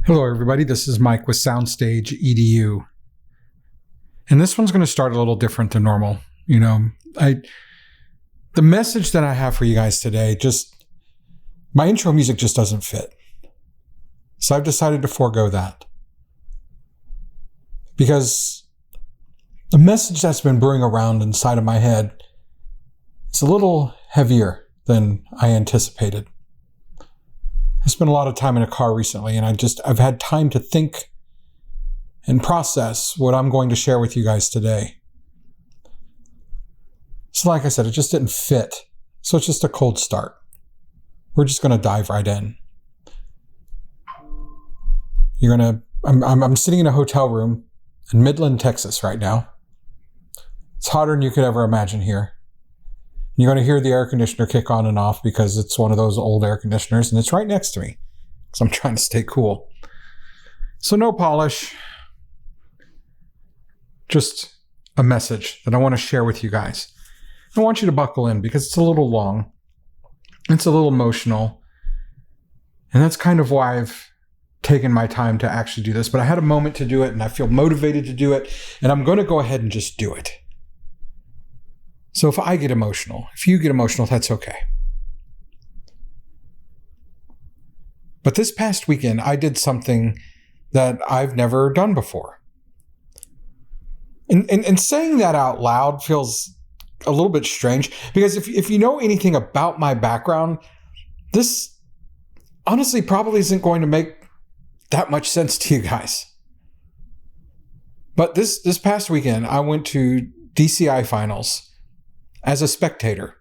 Hello, everybody. This is Mike with Soundstage EDU. And this one's going to start a little different than normal. The message that I have for you guys today, my intro music just doesn't fit. So I've decided to forego that. Because the message that's been brewing around inside of my head, it's a little heavier than I anticipated. I spent a lot of time in a car recently, and I've had time to think and process what I'm going to share with you guys today. So like I said, it just didn't fit. So it's just a cold start. We're just going to dive right in. I'm sitting in a hotel room in Midland, Texas right now. It's hotter than you could ever imagine here. You're going to hear the air conditioner kick on and off because it's one of those old air conditioners, and it's right next to me because I'm trying to stay cool. So no polish, just a message that I want to share with you guys. I want you to buckle in because it's a little long. It's a little emotional. And that's kind of why I've taken my time to actually do this. But I had a moment to do it, and I feel motivated to do it, and I'm going to go ahead and just do it. So if I get emotional, if you get emotional, that's okay. But this past weekend, I did something that I've never done before. And saying that out loud feels a little bit strange because if you know anything about my background, this honestly probably isn't going to make that much sense to you guys. But this past weekend, I went to DCI finals as a spectator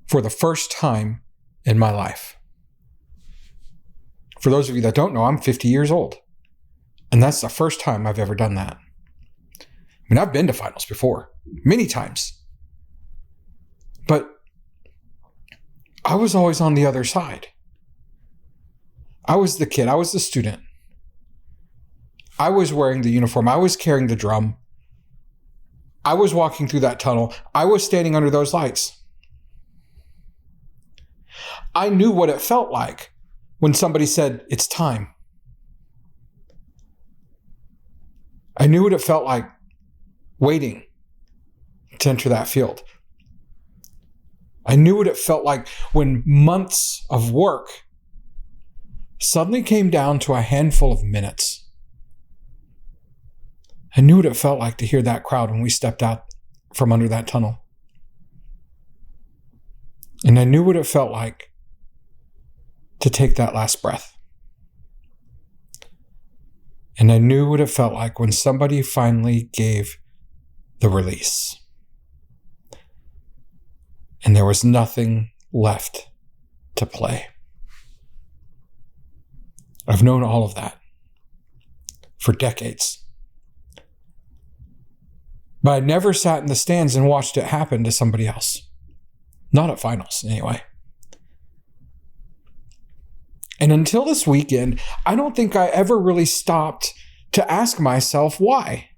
for the first time in my life. For those of you that don't know, I'm 50 years old. And that's the first time I've ever done that. I mean, I've been to finals before, many times. But I was always on the other side. I was the kid. I was the student. I was wearing the uniform. I was carrying the drum. I was walking through that tunnel. I was standing under those lights. I knew what it felt like when somebody said, "It's time." I knew what it felt like waiting to enter that field. I knew what it felt like when months of work suddenly came down to a handful of minutes. I knew what it felt like to hear that crowd when we stepped out from under that tunnel. And I knew what it felt like to take that last breath. And I knew what it felt like when somebody finally gave the release. And there was nothing left to play. I've known all of that for decades. But I never sat in the stands and watched it happen to somebody else. Not at finals, anyway. And until this weekend, I don't think I ever really stopped to ask myself why.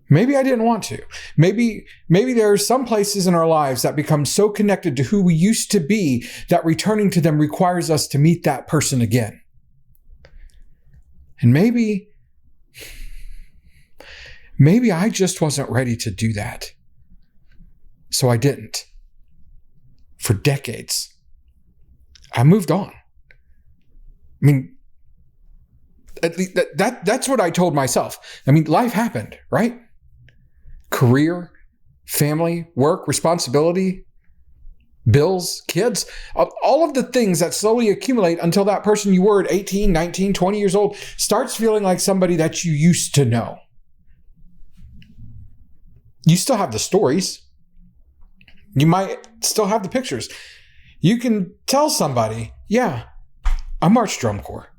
Maybe I didn't want to. Maybe there are some places in our lives that become so connected to who we used to be that returning to them requires us to meet that person again. And maybe I just wasn't ready to do that. So I didn't. For decades. I moved on. I mean, at least that's what I told myself. I mean, life happened, right? Career, family, work, responsibility, bills, kids, all of the things that slowly accumulate until that person you were at 18, 19, 20 years old starts feeling like somebody that you used to know. You still have the stories. You might still have the pictures. You can tell somebody, yeah, I marched drum corps.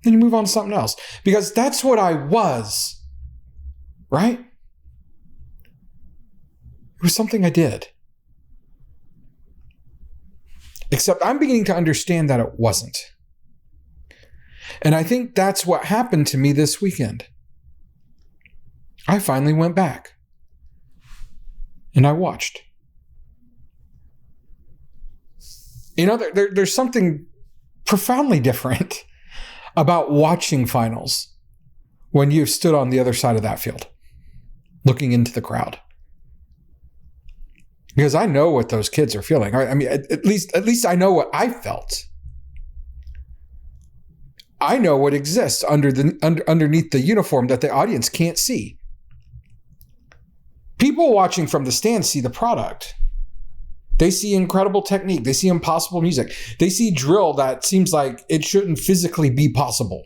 Then you move on to something else. Because that's what I was, right? It was something I did. Except I'm beginning to understand that it wasn't. And I think that's what happened to me this weekend. I finally went back. And I watched. There's something profoundly different about watching finals when you've stood on the other side of that field, looking into the crowd. Because I know what those kids are feeling. I mean, at least I know what I felt. I know what exists underneath the uniform that the audience can't see. People watching from the stands see the product. They see incredible technique. They see impossible music. They see drill that seems like it shouldn't physically be possible.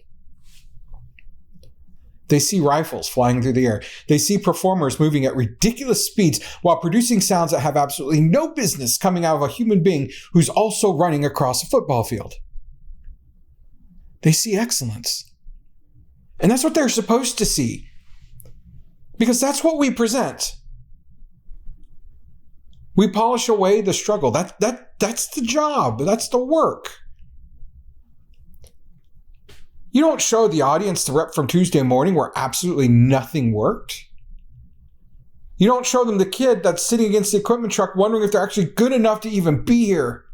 They see rifles flying through the air. They see performers moving at ridiculous speeds while producing sounds that have absolutely no business coming out of a human being who's also running across a football field. They see excellence. And that's what they're supposed to see. Because that's what we present. We polish away the struggle. That's the job. That's the work. You don't show the audience the rep from Tuesday morning where absolutely nothing worked. You don't show them the kid that's sitting against the equipment truck wondering if they're actually good enough to even be here.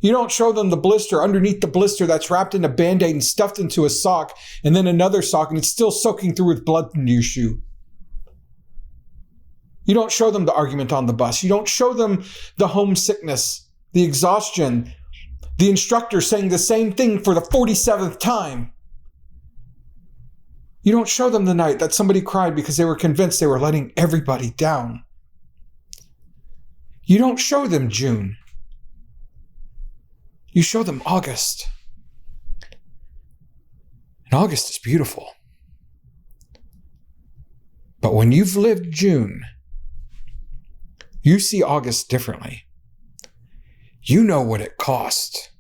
You don't show them the blister underneath the blister that's wrapped in a Band-Aid and stuffed into a sock and then another sock and it's still soaking through with blood into your shoe. You don't show them the argument on the bus. You don't show them the homesickness, the exhaustion, the instructor saying the same thing for the 47th time. You don't show them the night that somebody cried because they were convinced they were letting everybody down. You don't show them June. You show them August. And August is beautiful. But when you've lived June, you see August differently. You know what it cost.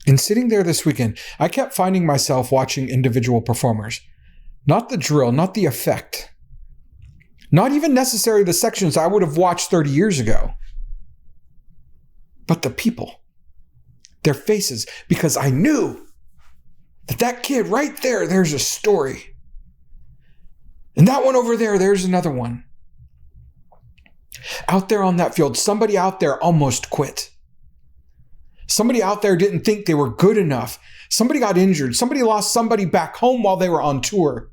And sitting there this weekend, I kept finding myself watching individual performers. Not the drill, not the effect. Not even necessarily the sections I would have watched 30 years ago. But the people. Their faces. Because I knew that kid right there, there's a story. And that one over there, there's another one. Out there on that field, somebody out there almost quit. Somebody out there didn't think they were good enough. Somebody got injured. Somebody lost somebody back home while they were on tour.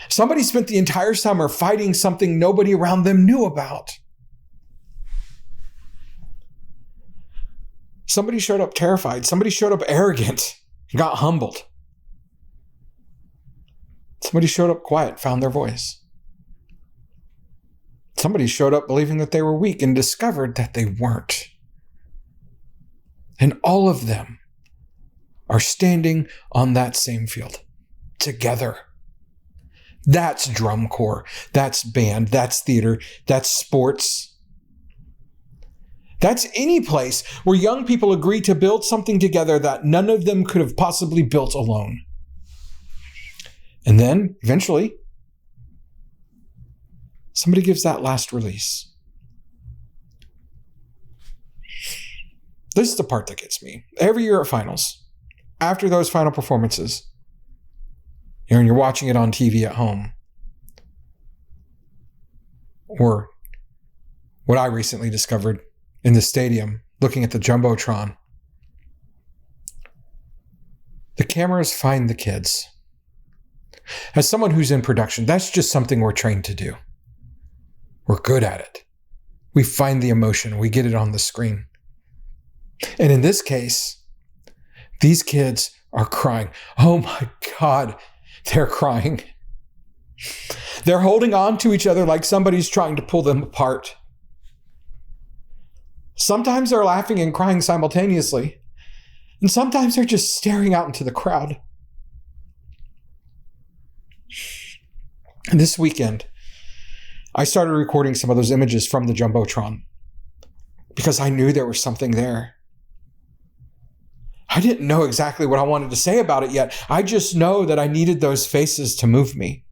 Somebody spent the entire summer fighting something nobody around them knew about. Somebody showed up terrified. Somebody showed up arrogant and got humbled. Somebody showed up quiet, found their voice. Somebody showed up believing that they were weak and discovered that they weren't. And all of them are standing on that same field together. That's drum corps. That's band. That's theater. That's sports. That's any place where young people agree to build something together that none of them could have possibly built alone. And then, eventually, somebody gives that last release. This is the part that gets me. Every year at finals, after those final performances, and you're watching it on TV at home, or what I recently discovered in the stadium, looking at the Jumbotron, the cameras find the kids. As someone who's in production, that's just something we're trained to do. We're good at it. We find the emotion. We get it on the screen. And in this case, these kids are crying. Oh my God, they're crying. They're holding on to each other like somebody's trying to pull them apart. Sometimes they're laughing and crying simultaneously. And sometimes they're just staring out into the crowd. And this weekend, I started recording some of those images from the Jumbotron because I knew there was something there. I didn't know exactly what I wanted to say about it yet. I just know that I needed those faces to move me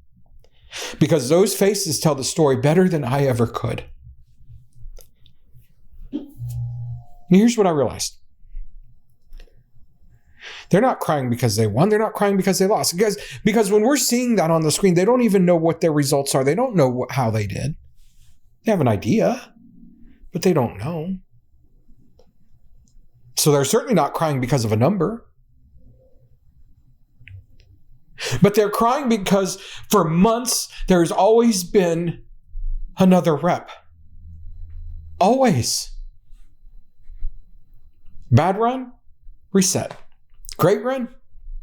because those faces tell the story better than I ever could. And here's what I realized. They're not crying because they won. They're not crying because they lost. Because when we're seeing that on the screen, they don't even know what their results are. They don't know how they did. They have an idea, but they don't know. So they're certainly not crying because of a number. But they're crying because for months there's always been another rep. Always. Bad run, reset. Great run,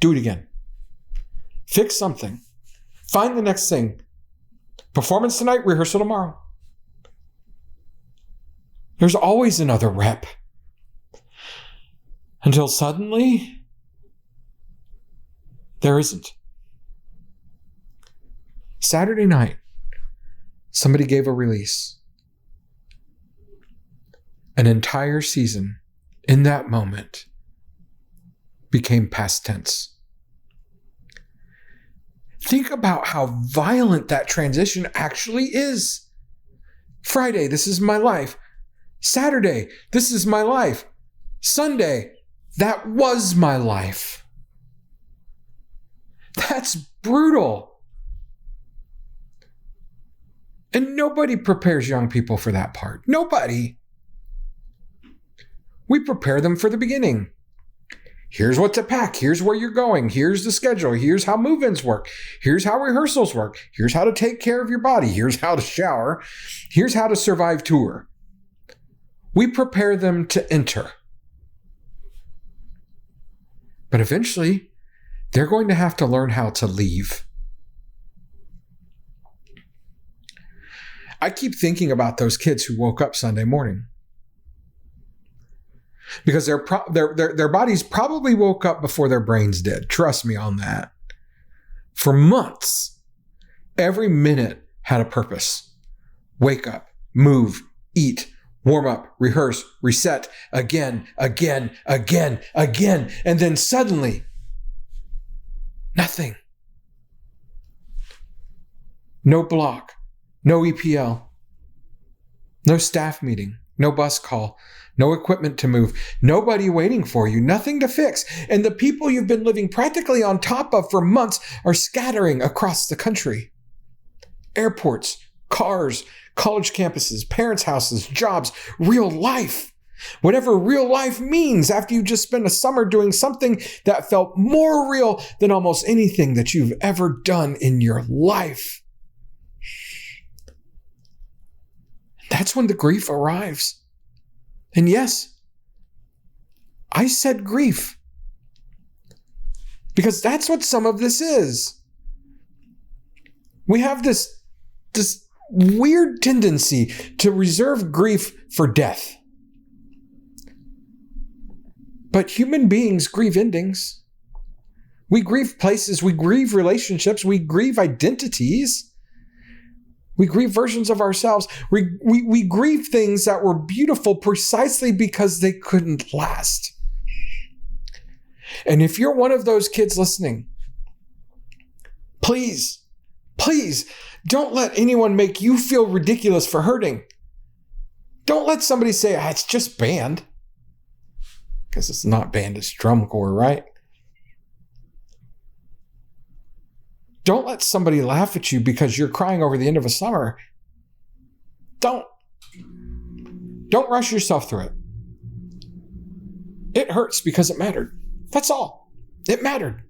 do it again. Fix something. Find the next thing. Performance tonight, rehearsal tomorrow. There's always another rep. Until suddenly, there isn't. Saturday night, somebody gave a release. An entire season, in that moment, became past tense. Think about how violent that transition actually is. Friday, this is my life. Saturday, this is my life. Sunday, that was my life. That's brutal. And nobody prepares young people for that part. Nobody. We prepare them for the beginning. Here's what to pack. Here's where you're going. Here's the schedule. Here's how move-ins work. Here's how rehearsals work. Here's how to take care of your body. Here's how to shower. Here's how to survive tour. We prepare them to enter. But eventually, they're going to have to learn how to leave. I keep thinking about those kids who woke up Sunday morning. Because their bodies probably woke up before their brains did. Trust me on that. For months, every minute had a purpose. Wake up, move, eat, warm up, rehearse, reset, again. And then suddenly, nothing. No block, no EPL, no staff meeting, no bus call, no equipment to move, nobody waiting for you, nothing to fix. And the people you've been living practically on top of for months are scattering across the country. Airports, cars, college campuses, parents' houses, jobs, real life. Whatever real life means after you just spent a summer doing something that felt more real than almost anything that you've ever done in your life. That's when the grief arrives. And yes, I said grief. Because that's what some of this is. We have this weird tendency to reserve grief for death. But human beings grieve endings. We grieve places, we grieve relationships, we grieve identities. We grieve versions of ourselves. We grieve things that were beautiful precisely because they couldn't last. And if you're one of those kids listening, please don't let anyone make you feel ridiculous for hurting. Don't let somebody say, it's just band. Because it's not band, it's drum corps, right? Don't let somebody laugh at you because you're crying over the end of a summer. Don't rush yourself through it. It hurts because it mattered. That's all. It mattered.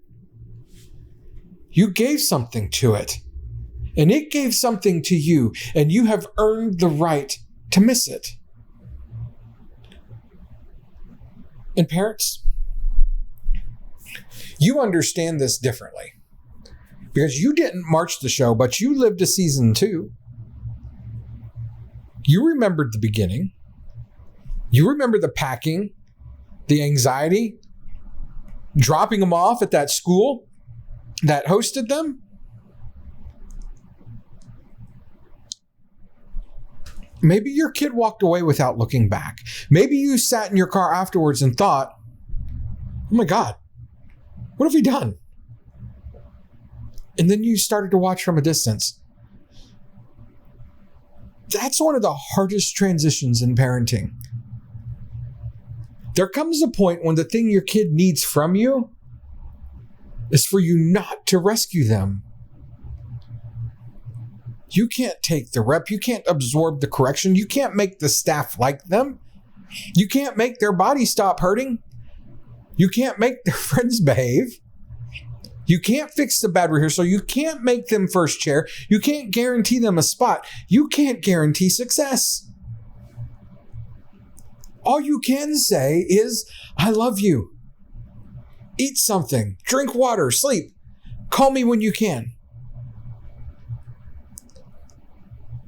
You gave something to it, and it gave something to you, and you have earned the right to miss it. And parents, you understand this differently. Because you didn't march the show, but you lived a season too. You remembered the beginning. You remember the packing, the anxiety, dropping them off at that school that hosted them. Maybe your kid walked away without looking back. Maybe you sat in your car afterwards and thought, oh my God, what have we done? And then you started to watch from a distance. That's one of the hardest transitions in parenting. There comes a point when the thing your kid needs from you is for you not to rescue them. You can't take the rep. You can't absorb the correction. You can't make the staff like them. You can't make their body stop hurting. You can't make their friends behave. You can't fix the bad rehearsal. You can't make them first chair. You can't guarantee them a spot. You can't guarantee success. All you can say is, I love you. Eat something, drink water, sleep. Call me when you can.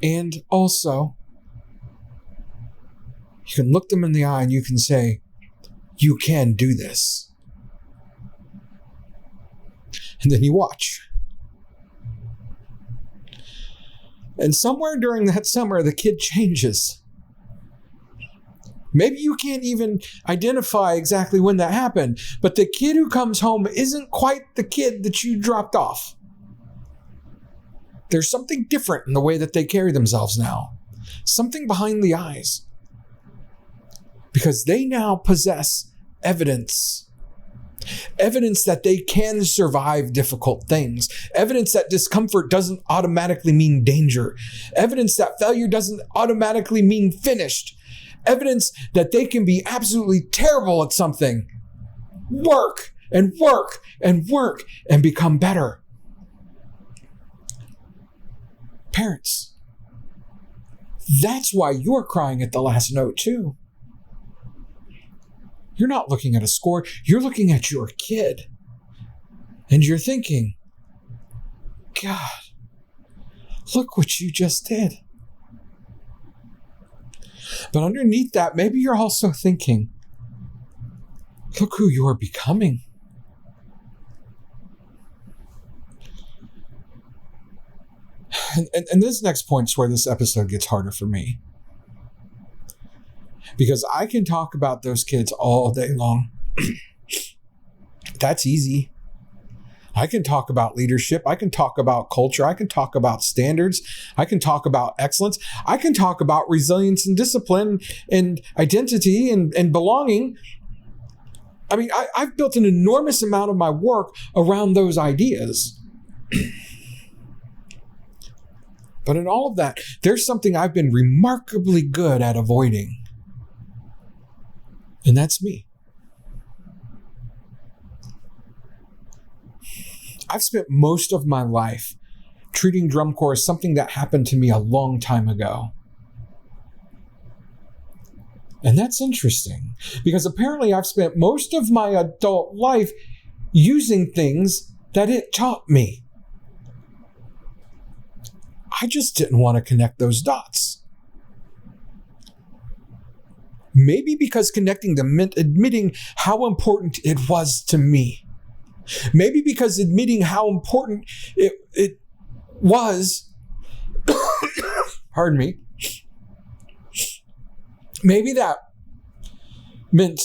And also, you can look them in the eye and you can say, you can do this. And then you watch. And somewhere during that summer, the kid changes. Maybe you can't even identify exactly when that happened, but the kid who comes home isn't quite the kid that you dropped off. There's something different in the way that they carry themselves now. Something behind the eyes. Because they now possess evidence. Evidence that they can survive difficult things. Evidence that discomfort doesn't automatically mean danger. Evidence that failure doesn't automatically mean finished. Evidence that they can be absolutely terrible at something. Work and work and work and become better. Parents, that's why you're crying at the last note too. You're not looking at a score. You're looking at your kid. And you're thinking, God, look what you just did. But underneath that, maybe you're also thinking, look who you are becoming. And this next point is where this episode gets harder for me. Because I can talk about those kids all day long. That's easy. I can talk about leadership. I can talk about culture. I can talk about standards. I can talk about excellence. I can talk about resilience and discipline and identity and belonging. I mean, I've built an enormous amount of my work around those ideas. But in all of that, there's something I've been remarkably good at avoiding. And that's me. I've spent most of my life treating drum corps as something that happened to me a long time ago. And that's interesting because apparently I've spent most of my adult life using things that it taught me. I just didn't want to connect those dots. Maybe because connecting them meant admitting how important it was to me. Maybe because admitting how important it was, pardon me, maybe that meant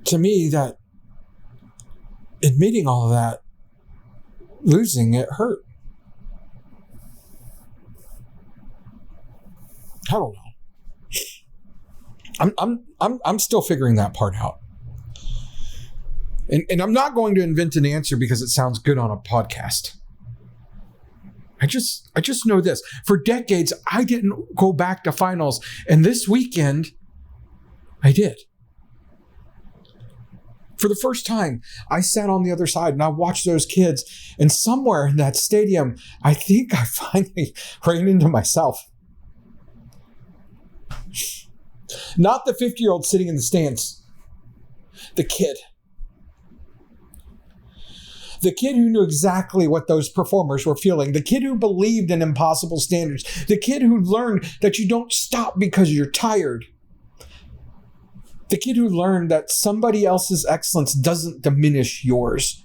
to me that admitting all of that, losing it hurt. I don't know. I'm still figuring that part out. And I'm not going to invent an answer because it sounds good on a podcast. I just know this. For decades, I didn't go back to finals. And this weekend, I did. For the first time, I sat on the other side and I watched those kids. And somewhere in that stadium, I think I finally ran into myself. Not the 50-year-old sitting in the stands. The kid. The kid who knew exactly what those performers were feeling. The kid who believed in impossible standards. The kid who learned that you don't stop because you're tired. The kid who learned that somebody else's excellence doesn't diminish yours.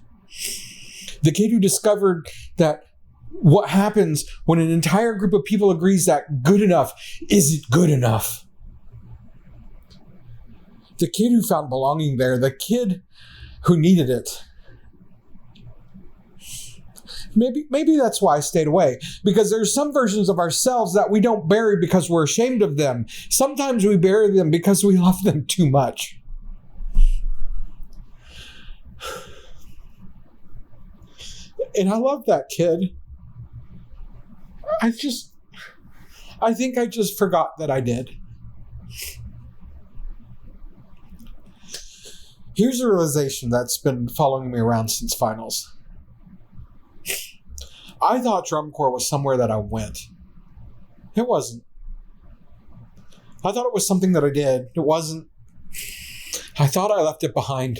The kid who discovered that what happens when an entire group of people agrees that good enough isn't good enough. The kid who found belonging there. The kid who needed it. Maybe that's why I stayed away. Because there's some versions of ourselves that we don't bury because we're ashamed of them. Sometimes we bury them because we love them too much. And I love that kid. I think I just forgot that I did. Here's a realization that's been following me around since finals. I thought drum corps was somewhere that I went. It wasn't. I thought it was something that I did. It wasn't. I thought I left it behind.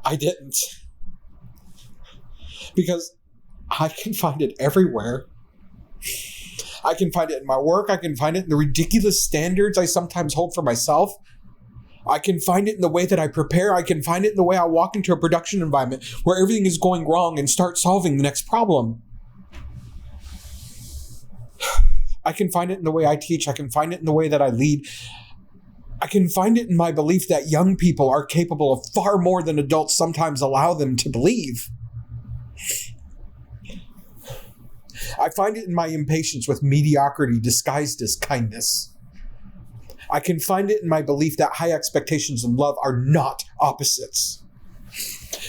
I didn't. Because I can find it everywhere. I can find it in my work. I can find it in the ridiculous standards I sometimes hold for myself. I can find it in the way that I prepare. I can find it in the way I walk into a production environment where everything is going wrong and start solving the next problem. I can find it in the way I teach. I can find it in the way that I lead. I can find it in my belief that young people are capable of far more than adults sometimes allow them to believe. I find it in my impatience with mediocrity disguised as kindness. I can find it in my belief that high expectations and love are not opposites.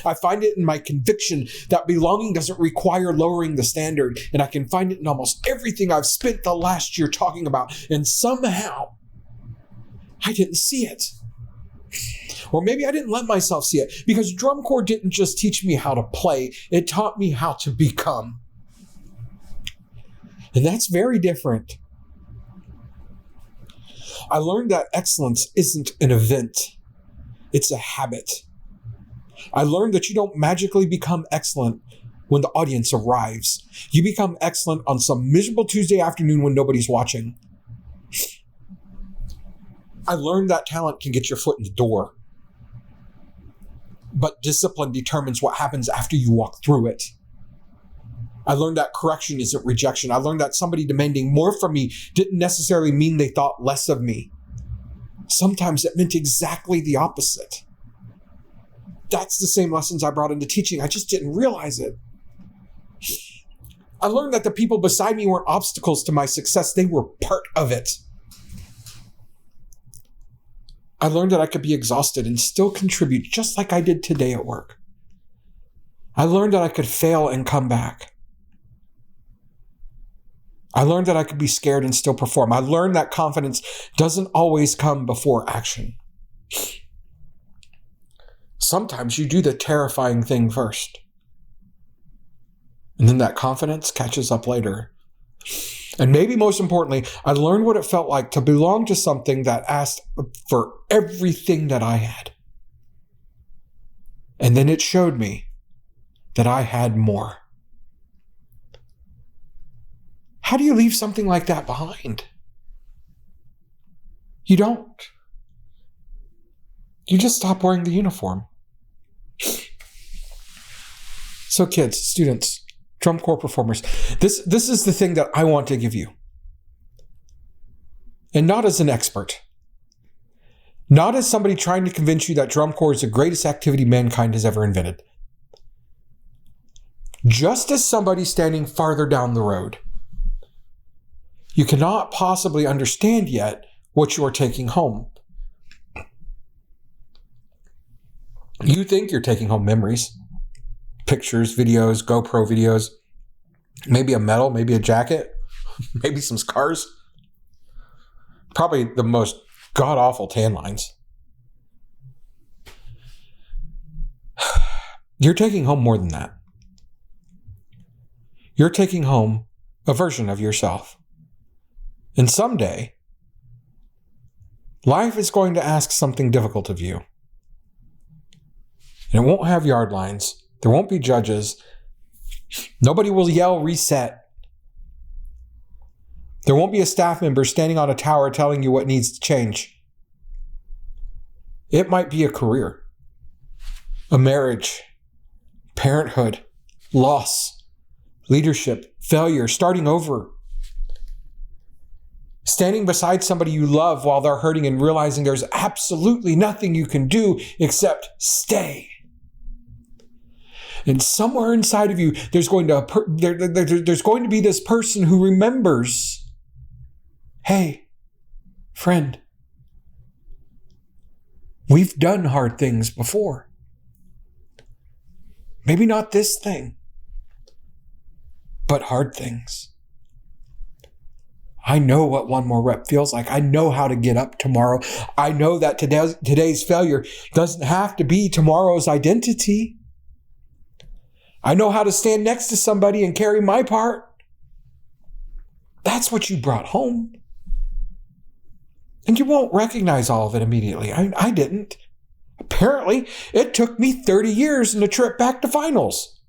I find it in my conviction that belonging doesn't require lowering the standard, and I can find it in almost everything I've spent the last year talking about, and somehow I didn't see it. Or maybe I didn't let myself see it, because drum corps didn't just teach me how to play, it taught me how to become. And that's very different. I learned that excellence isn't an event, it's a habit. I learned that you don't magically become excellent when the audience arrives. You become excellent on some miserable Tuesday afternoon when nobody's watching. I learned that talent can get your foot in the door, but discipline determines what happens after you walk through it. I learned that correction isn't rejection. I learned that somebody demanding more from me didn't necessarily mean they thought less of me. Sometimes it meant exactly the opposite. That's the same lessons I brought into teaching. I just didn't realize it. I learned that the people beside me weren't obstacles to my success. They were part of it. I learned that I could be exhausted and still contribute just like I did today at work. I learned that I could fail and come back. I learned that I could be scared and still perform. I learned that confidence doesn't always come before action. Sometimes you do the terrifying thing first, and then that confidence catches up later. And maybe most importantly, I learned what it felt like to belong to something that asked for everything that I had. And then it showed me that I had more. How do you leave something like that behind? You don't. You just stop wearing the uniform. So kids, students, drum corps performers, this is the thing that I want to give you. And not as an expert. Not as somebody trying to convince you that drum corps is the greatest activity mankind has ever invented. Just as somebody standing farther down the road. You cannot possibly understand yet what you are taking home. You think you're taking home memories, pictures, videos, GoPro videos, maybe a medal, maybe a jacket, maybe some scars, probably the most god-awful tan lines. You're taking home more than that. You're taking home a version of yourself. And someday, life is going to ask something difficult of you. And it won't have yard lines. There won't be judges. Nobody will yell reset. There won't be a staff member standing on a tower telling you what needs to change. It might be a career, a marriage, parenthood, loss, leadership, failure, starting over. Standing beside somebody you love while they're hurting and realizing there's absolutely nothing you can do except stay. And somewhere inside of you, there's going to be this person who remembers, hey, friend, we've done hard things before. Maybe not this thing, but hard things. I know what one more rep feels like. I know how to get up tomorrow. I know that today's failure doesn't have to be tomorrow's identity. I know how to stand next to somebody and carry my part. That's what you brought home. And you won't recognize all of it immediately. I didn't. Apparently, it took me 30 years and a trip back to finals.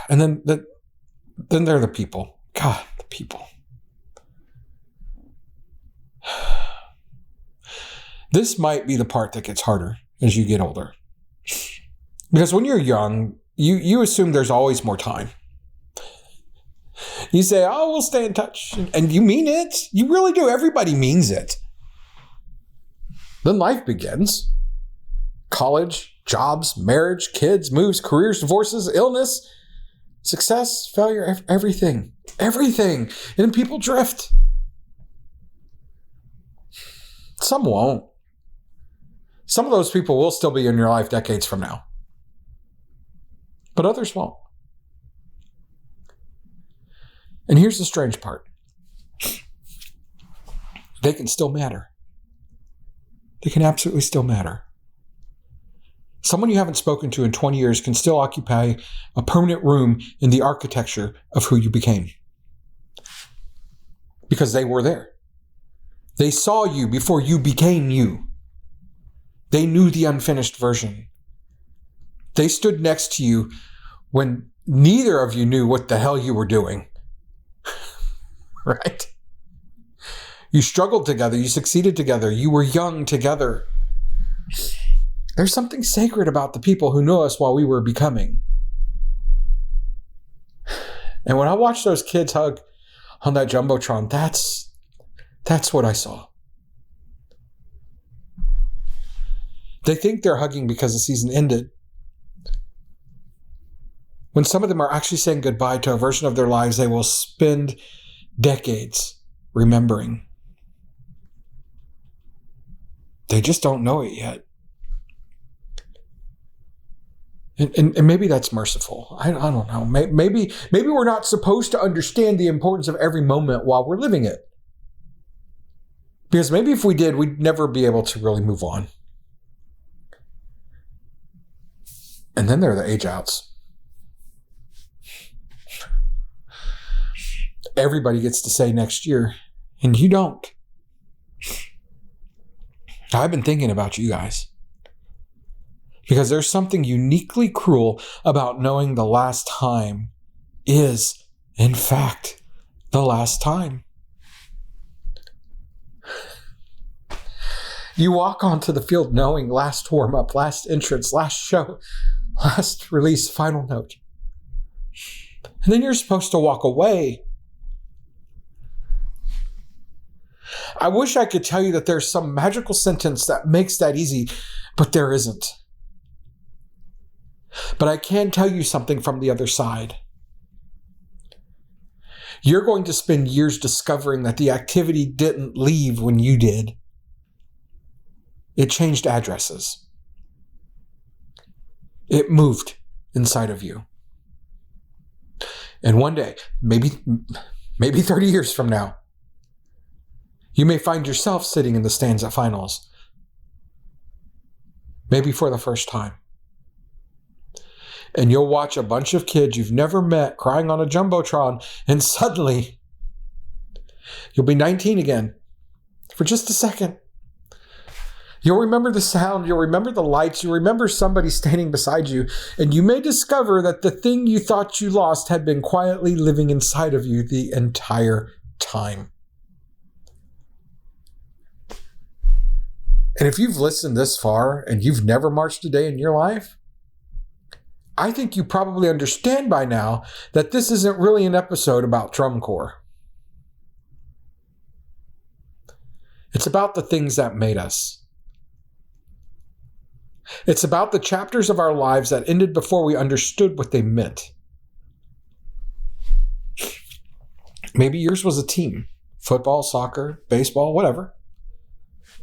And then there are the people. God, the people. This might be the part that gets harder as you get older. Because when you're young, you assume there's always more time. You say, oh, we'll stay in touch. And you mean it. You really do. Everybody means it. Then life begins. College, jobs, marriage, kids, moves, careers, divorces, illness, success, failure, everything. Everything. And then people drift. Some won't. Some of those people will still be in your life decades from now. But others won't. And here's the strange part. They can still matter. They can absolutely still matter. Someone you haven't spoken to in 20 years can still occupy a permanent room in the architecture of who you became. Because they were there. They saw you before you became you. They knew the unfinished version. They stood next to you when neither of you knew what the hell you were doing. Right? You struggled together. You succeeded together. You were young together. There's something sacred about the people who knew us while we were becoming. And when I watched those kids hug on that Jumbotron, that's what I saw. They think they're hugging because the season ended. When some of them are actually saying goodbye to a version of their lives they will spend decades remembering. They just don't know it yet. And maybe that's merciful. I don't know. Maybe we're not supposed to understand the importance of every moment while we're living it. Because maybe if we did, we'd never be able to really move on. And then there are the age outs. Everybody gets to say next year, and you don't. I've been thinking about you guys. Because there's something uniquely cruel about knowing the last time is, in fact, the last time. You walk onto the field knowing last warm-up, last entrance, last show, last release, final note. And then you're supposed to walk away. I wish I could tell you that there's some magical sentence that makes that easy, but there isn't. But I can tell you something from the other side. You're going to spend years discovering that the activity didn't leave when you did. It changed addresses. It moved inside of you. And one day, maybe 30 years from now, you may find yourself sitting in the stands at finals. Maybe for the first time. And you'll watch a bunch of kids you've never met crying on a Jumbotron, and suddenly you'll be 19 again for just a second. You'll remember the sound, you'll remember the lights, you'll remember somebody standing beside you, and you may discover that the thing you thought you lost had been quietly living inside of you the entire time. And if you've listened this far and you've never marched a day in your life, I think you probably understand by now that this isn't really an episode about drum corps. It's about the things that made us. It's about the chapters of our lives that ended before we understood what they meant. Maybe yours was a team. Football, soccer, baseball, whatever.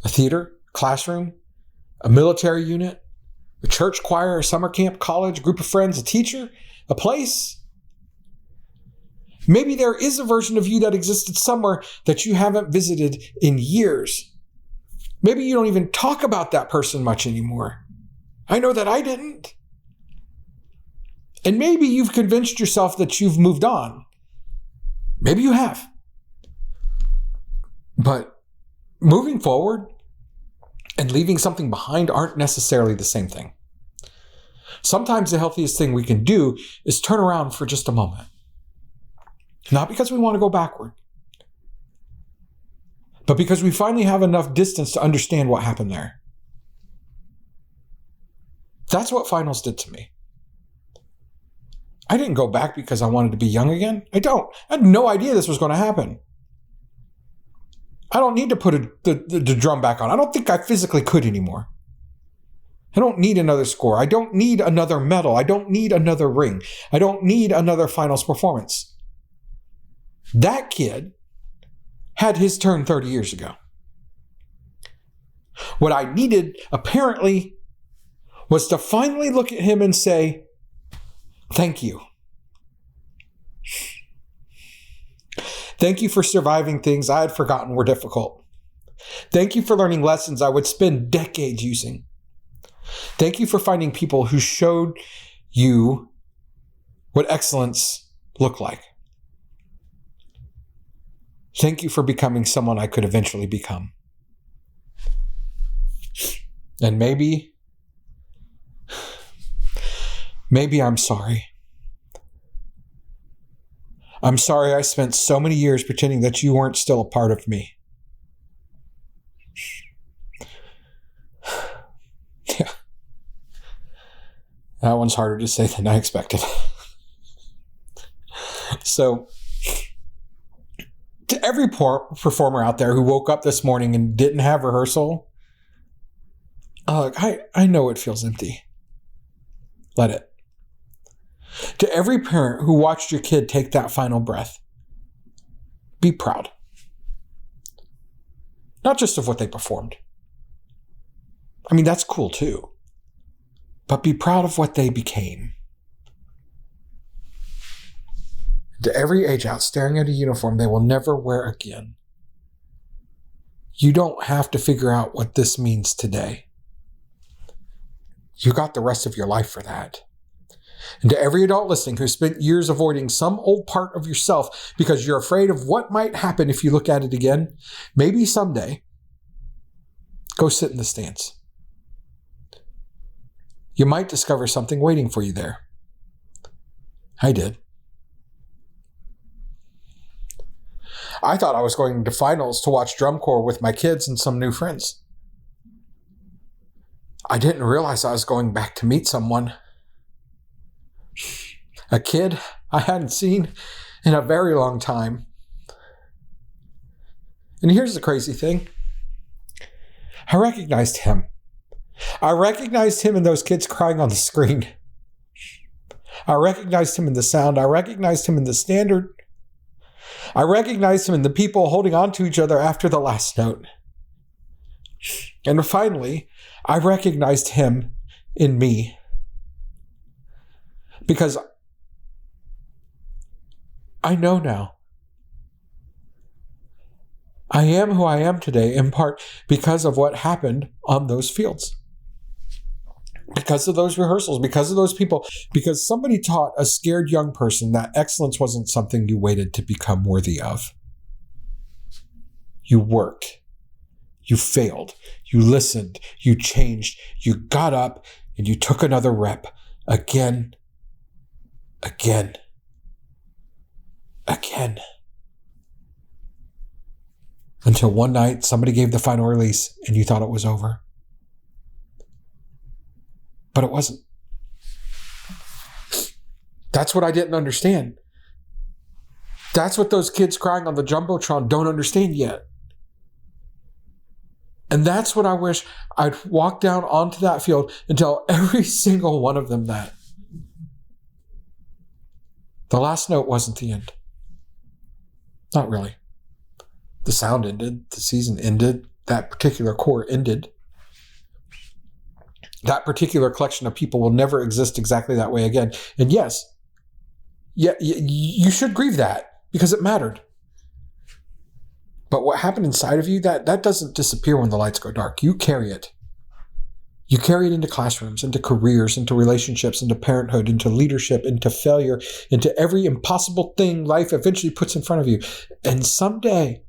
A theater, classroom, a military unit, a church choir, a summer camp, college, group of friends, a teacher, a place. Maybe there is a version of you that existed somewhere that you haven't visited in years. Maybe you don't even talk about that person much anymore. I know that I didn't. And maybe you've convinced yourself that you've moved on. Maybe you have. But moving forward and leaving something behind aren't necessarily the same thing. Sometimes the healthiest thing we can do is turn around for just a moment. Not because we want to go backward, but because we finally have enough distance to understand what happened there. That's what finals did to me. I didn't go back because I wanted to be young again. I had no idea this was going to happen. I don't need to put the drum back on. I don't think I physically could anymore. I don't need another score. I don't need another medal. I don't need another ring. I don't need another finals performance. That kid had his turn 30 years ago. What I needed, apparently, was to finally look at him and say, thank you. Thank you for surviving things I had forgotten were difficult. Thank you for learning lessons I would spend decades using. Thank you for finding people who showed you what excellence looked like. Thank you for becoming someone I could eventually become. And maybe I'm sorry. I'm sorry I spent so many years pretending that you weren't still a part of me. Yeah. That one's harder to say than I expected. So, to every performer out there who woke up this morning and didn't have rehearsal, I know it feels empty. Let it. To every parent who watched your kid take that final breath, be proud. Not just of what they performed. I mean, that's cool too. But be proud of what they became. To every age out staring at a uniform they will never wear again, you don't have to figure out what this means today. You got the rest of your life for that. And to every adult listening who spent years avoiding some old part of yourself because you're afraid of what might happen if you look at it again, maybe someday, go sit in the stands. You might discover something waiting for you there. I did. I thought I was going to finals to watch drum corps with my kids and some new friends. I didn't realize I was going back to meet someone. A kid I hadn't seen in a very long time. And here's the crazy thing. I recognized him. I recognized him in those kids crying on the screen. I recognized him in the sound. I recognized him in the standard. I recognized him in the people holding on to each other after the last note. And finally, I recognized him in me. Because I know now. I am who I am today in part because of what happened on those fields. Because of those rehearsals, because of those people, because somebody taught a scared young person that excellence wasn't something you waited to become worthy of. You worked. You failed. You listened. You changed. You got up and you took another rep again. Until one night somebody gave the final release and you thought it was over. But it wasn't. That's what I didn't understand. That's what those kids crying on the Jumbotron don't understand yet. And that's what I wish I'd walk down onto that field and tell every single one of them that. The last note wasn't the end. Not really. The sound ended. The season ended. That particular corps ended. That particular collection of people will never exist exactly that way again. And yes, you should grieve that because it mattered. But what happened inside of you, that doesn't disappear when the lights go dark. You carry it. You carry it into classrooms, into careers, into relationships, into parenthood, into leadership, into failure, into every impossible thing life eventually puts in front of you. And someday,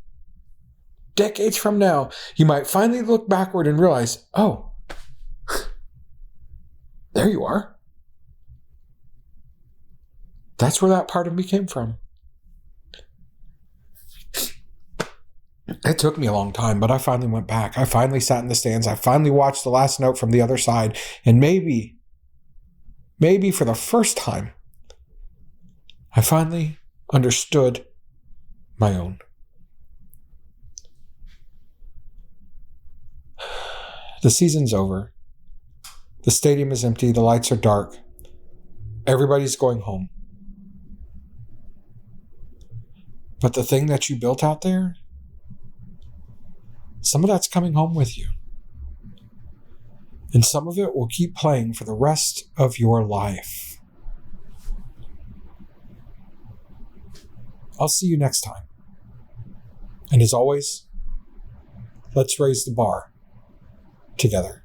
decades from now, you might finally look backward and realize, oh, there you are. That's where that part of me came from. It took me a long time, but I finally went back. I finally sat in the stands. I finally watched the last note from the other side. And maybe for the first time, I finally understood my own. The season's over. The stadium is empty. The lights are dark. Everybody's going home. But the thing that you built out there, some of that's coming home with you. And some of it will keep playing for the rest of your life. I'll see you next time. And as always, let's raise the bar together.